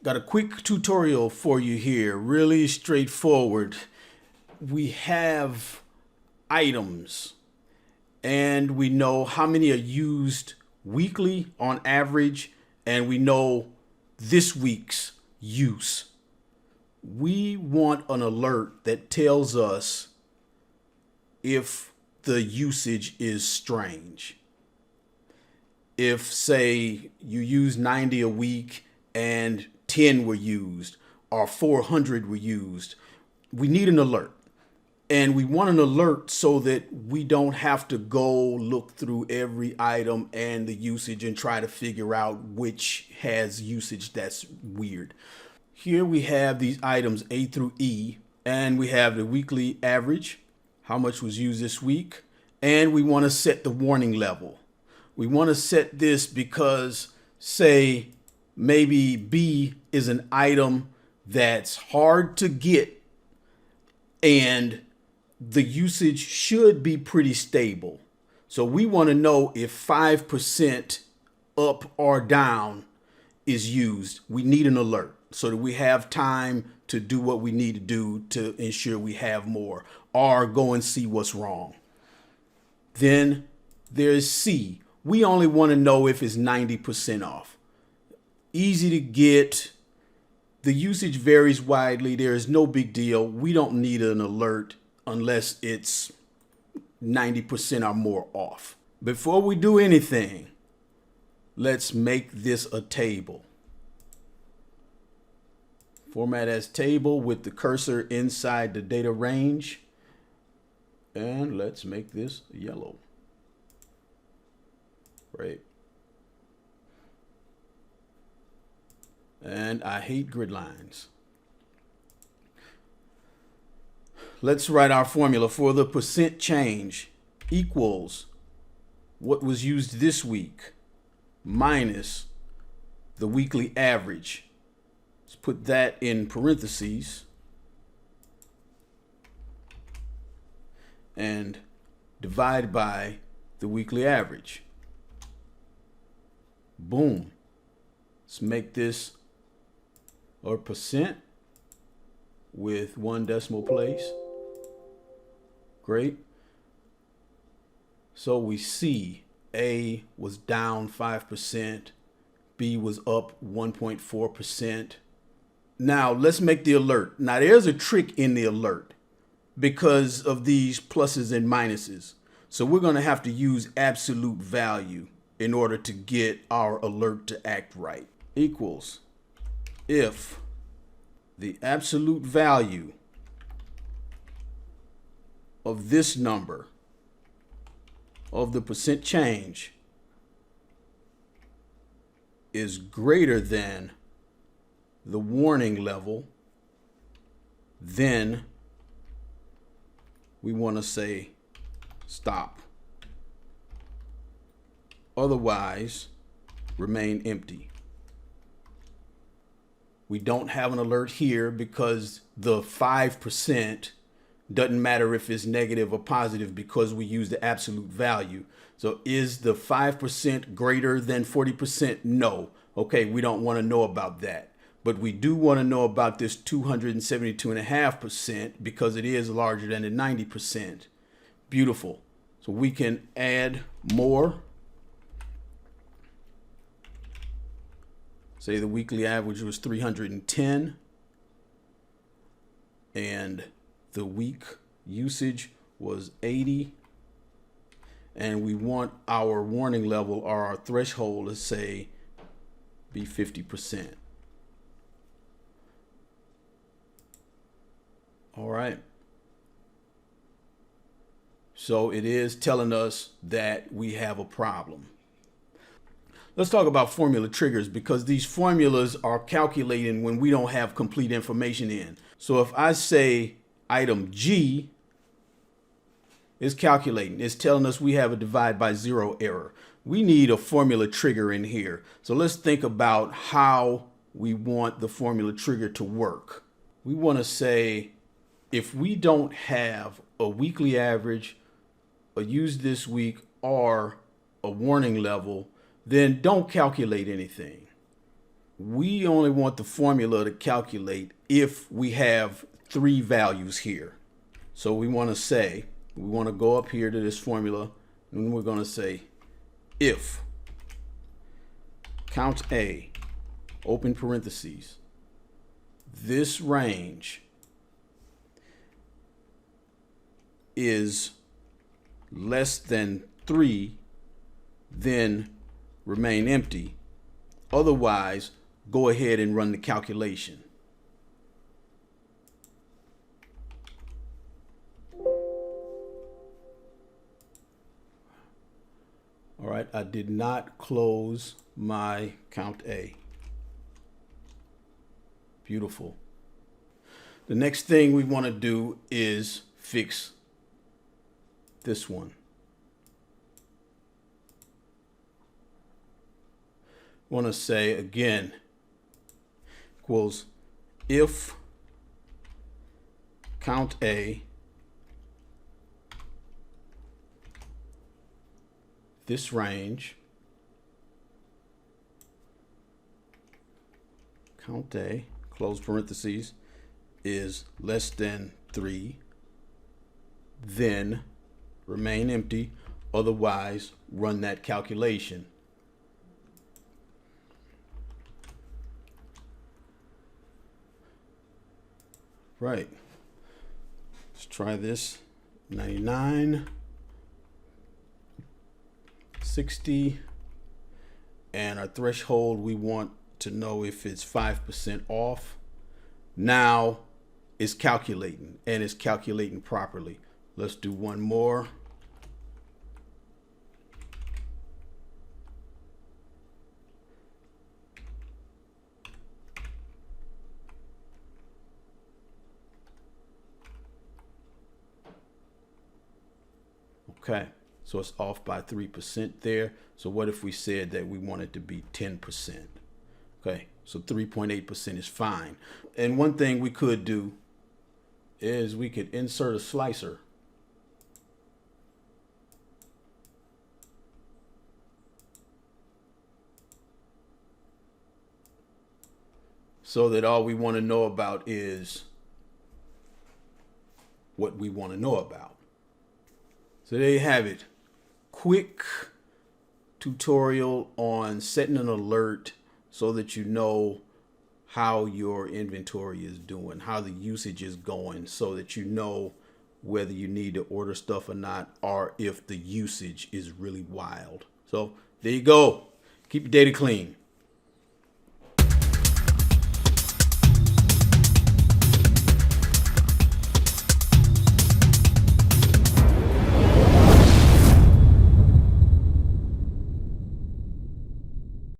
Got a quick tutorial for you here, really straightforward. We have items and we know how many are used weekly on average, and we know this week's use. We want an alert that tells us if the usage is strange. If, say, you use 90 a week and 10 were used or 400 were used, we need an alert. And we want an alert so that we don't have to go look through every item and the usage and try to figure out which has usage that's weird. Here we have these items A through E, and we have the weekly average, how much was used this week, and we want to set the warning level. We want to set this because, say, maybe B is an item that's hard to get and the usage should be pretty stable. So we want to know if 5% up or down is used. We need an alert so that we have time to do what we need to do to ensure we have more, or go and see what's wrong. Then there's C. We only want to know if it's 90% off. Easy to get. The usage varies widely. There is no big deal. We don't need an alert unless it's 90% or more off. Before we do anything, let's make this a table. Format as table with the cursor inside the data range. And let's make this yellow. Right. And I hate grid lines. Let's write our formula for the percent change equals what was used this week minus the weekly average. Let's put that in parentheses and divide by the weekly average. Boom. Let's make this a percent with 1 decimal place. Great. So we see A was down 5%, B was up 1.4%. Now let's make the alert. Now there's a trick in the alert because of these pluses and minuses. So we're going to have to use absolute value in order to get our alert to act right. Equals if the absolute value of this number of the percent change is greater than the warning level, then we want to say stop. Otherwise, remain empty. We don't have an alert here because the 5% doesn't matter if it's negative or positive because we use the absolute value. So is the 5% greater than 40%? No. Okay, we don't want to know about that. But we do want to know about this 272.5% because it is larger than the 90%. Beautiful. So we can add more. Say the weekly average was 310 and the week usage was 80, and we want our warning level or our threshold to say be 50%. All right. So it is telling us that we have a problem. Let's talk about formula triggers because these formulas are calculating when we don't have complete information in. So if I say item G is calculating, it's telling us we have a divide by zero error. We need a formula trigger in here. So let's think about how we want the formula trigger to work. We want to say if we don't have a weekly average, a use this week, or a warning level, then don't calculate anything. we only want the formula to calculate if we have three values here. So we want to go up here to this formula, and we're going to say if count A, open parentheses, this range is less than 3, then remain empty. Otherwise, go ahead and run the calculation. All right, I did not close my count A. Beautiful. The next thing we want to do is fix this one. I want to say again equals if count A, this range, count A, close parentheses, is less than 3, then remain empty, otherwise run that calculation. Right, let's try this. 99, 60, and our threshold, we want to know if it's 5% off. Now it's calculating, and it's calculating properly. Let's do one more. Okay, so it's off by 3% there. So what if we said that we want it to be 10%? Okay, so 3.8% is fine. And one thing we could do is we could insert a slicer. So that all we want to know about is what we want to know about. So there you have it. Quick tutorial on setting an alert so that you know how your inventory is doing, how the usage is going, so that you know whether you need to order stuff or not, or if the usage is really wild. So there you go. Keep your data clean.